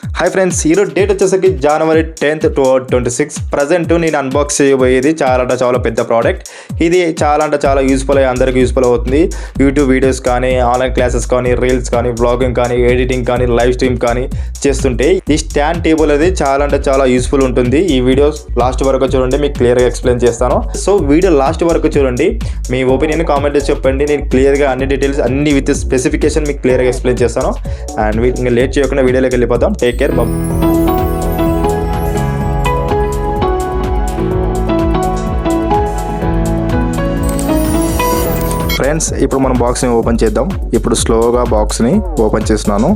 Hi friends, ఈరోజు date వచ్చేసరికి January 10th 2026. Present నేను అన్బాక్స్ చేయబోయేది చాలా పెద్ద ప్రోడక్ట్. ఇది చాలా యూస్ఫుల్ అయ్యి అందరికీ యూస్ఫుల్ అవుతుంది. యూట్యూబ్ వీడియోస్ కానీ, ఆన్లైన్ క్లాసెస్ కానీ, రీల్స్ కానీ, వ్లాగింగ్ కానీ, ఎడిటింగ్ కానీ, లైవ్ స్ట్రీమ్ కానీ చేస్తుంటే ఈ స్టాండ్ టేబుల్ అనేది చాలా యూస్ఫుల్ ఉంటుంది. ఈ వీడియోస్ లాస్ట్ వరకు చూడండి, మీకు క్లియర్గా ఎక్స్ప్లెయిన్ చేస్తాను. సో వీడియో లాస్ట్ వరకు చూడండి, మీ ఒపీనియన్ కామెంట్ చేసి చెప్పండి. నేను క్లియర్గా అన్ని డీటెయిల్స్ అన్ని విత్ స్పెసిఫికేషన్ మీకు క్లియర్గా ఎక్స్ప్లెయిన్ చేస్తాను. అండ్ ఇంకా లేట్ చేయకుండా వీడియోలోకి వెళ్ళిపోతాం. Take care. ఫ్రెండ్స్, ఇప్పుడు మనం బాక్స్ని ఓపెన్ చేద్దాం. ఇప్పుడు స్లోగా బాక్స్ని ఓపెన్ చేస్తున్నాను.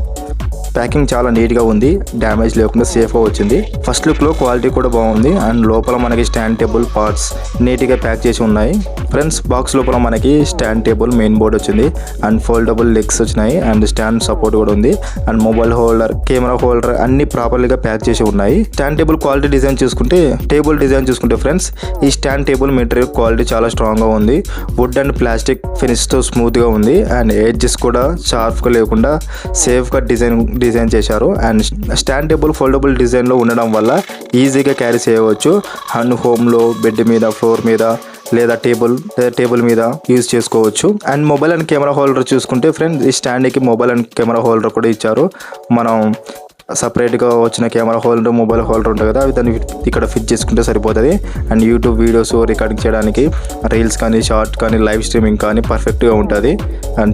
ప్యాకింగ్ చాలా నీట్గా ఉంది, డ్యామేజ్ లేకుండా సేఫ్గా వచ్చింది. ఫస్ట్ లుక్లో క్వాలిటీ కూడా బాగుంది. అండ్ లోపల మనకి స్టాండ్ టేబుల్ పార్ట్స్ నీట్గా ప్యాక్ చేసి ఉన్నాయి. ఫ్రెండ్స్, బాక్స్ లోపల మనకి స్టాండ్ టేబుల్ మెయిన్ బోర్డ్ వచ్చింది. అండ్ ఫోల్డబుల్ లెగ్స్ వచ్చినాయి. అండ్ స్టాండ్ సపోర్ట్ కూడా ఉంది. And mobile holder, camera holder అన్ని ప్రాపర్లీగా ప్యాక్ చేసి ఉన్నాయి. స్టాండ్ టేబుల్ క్వాలిటీ డిజైన్ చూసుకుంటే ఫ్రెండ్స్, ఈ స్టాండ్ టేబుల్ మెటీరియల్ క్వాలిటీ చాలా స్ట్రాంగ్గా ఉంది. వుడ్ అండ్ ప్లాస్టిక్ ఫినిష్తో స్మూత్గా ఉంది. అండ్ ఎడ్జెస్ కూడా షార్ప్గా లేకుండా సేఫ్గా డిజైన్ చేశారు. అండ్ స్టాండ్ టేబుల్ ఫోల్డబుల్ డిజైన్లో ఉండడం వల్ల ఈజీగా క్యారీ చేయవచ్చు. అండ్ హోమ్లో, బెడ్ మీద, ఫ్లోర్ మీద లేదా టేబుల్ మీద యూజ్ చేసుకోవచ్చు. And mobile and camera holder చూసుకుంటే ఫ్రెండ్స్, ఈ స్టాండ్కి మొబైల్ అండ్ కెమెరా హోల్డర్ కూడా ఇచ్చారు. మనం సపరేట్గా వచ్చిన కెమెరా హోల్డర్, మొబైల్ హోల్డర్ ఉంటుంది కదా, అవి దాన్ని ఇక్కడ ఫిట్ చేసుకుంటే సరిపోతుంది. అండ్ యూట్యూబ్ వీడియోస్ రికార్డింగ్ చేయడానికి, రీల్స్ కానీ, షార్ట్ కానీ, లైవ్ స్ట్రీమింగ్ కానీ పర్ఫెక్ట్గా ఉంటుంది. అండ్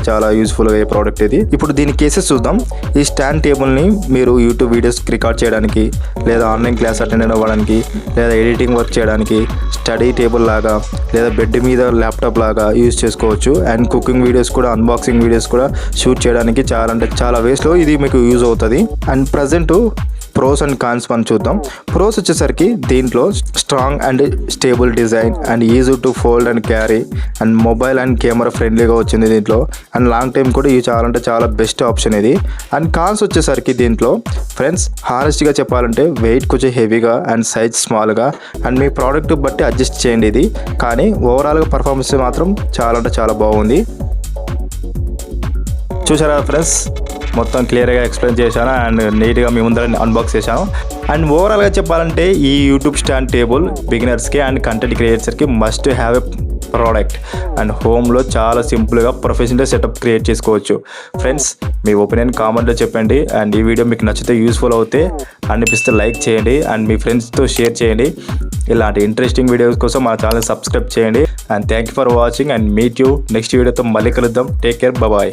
చాలా యూస్ఫుల్గా అయ్యే ప్రోడక్ట్ ఇది. ఇప్పుడు దీని కేసెస్ చూద్దాం. ఈ స్టాండ్ టేబుల్ని మీరు యూట్యూబ్ వీడియోస్ రికార్డ్ చేయడానికి, లేదా ఆన్లైన్ క్లాస్ అటెండ్ అవ్వడానికి, లేదా ఎడిటింగ్ వర్క్ చేయడానికి, స్టడీ టేబుల్ లాగా, లేదా బెడ్ మీద ల్యాప్టాప్ లాగా యూజ్ చేసుకోవచ్చు. అండ్ కుకింగ్ వీడియోస్ కూడా, అన్బాక్సింగ్ వీడియోస్ కూడా షూట్ చేయడానికి చాలా వేస్లో ఇది మీకు యూజ్ అవుతుంది. And present pros and cons మనం చూద్దాం. ప్రోస్ వచ్చేసరికి దీంట్లో strong and stable design, and easy to fold and carry, and mobile and camera ఫ్రెండ్లీగా వచ్చింది దీంట్లో. అండ్ లాంగ్ టైం కూడా ఇది చాలా బెస్ట్ ఆప్షన్ ఇది. అండ్ కాన్స్ వచ్చేసరికి దీంట్లో ఫ్రెండ్స్, హానెస్ట్గా చెప్పాలంటే వెయిట్ కొంచెం హెవీగా అండ్ సైజ్ స్మాల్గా, అండ్ మీ ప్రోడక్ట్ బట్టి అడ్జస్ట్ చేయండి ఇది. కానీ ఓవరాల్గా పర్ఫార్మెన్స్ మాత్రం చాలా బాగుంది. చూసారా ఫ్రెండ్స్, మొత్తం క్లియర్గా ఎక్స్ప్లెయిన్ చేశాను. అండ్ నీట్గా మీ ముందర అన్బాక్స్ చేశాను. అండ్ ఓవరాల్గా చెప్పాలంటే ఈ యూట్యూబ్ స్టాండ్ టేబుల్ బిగినర్స్కి అండ్ కంటెంట్ క్రియేటర్స్కి must have a product. And హోమ్లో చాలా సింపుల్గా ప్రొఫెషనల్ సెటప్ క్రియేట్ చేసుకోవచ్చు. ఫ్రెండ్స్, మీ ఒపీనియన్ కామెంట్లో చెప్పండి. అండ్ ఈ వీడియో మీకు నచ్చితే, యూస్ఫుల్ అవుతే అనిపిస్తే లైక్ చేయండి. అండ్ మీ ఫ్రెండ్స్తో షేర్ చేయండి. ఇలాంటి ఇంట్రెస్టింగ్ వీడియోస్ కోసం మా ఛానల్ సబ్స్క్రైబ్ చేయండి. And thank you for watching. And meet you next వీడియోతో మళ్ళీ కలుద్దాం. Take care, bye.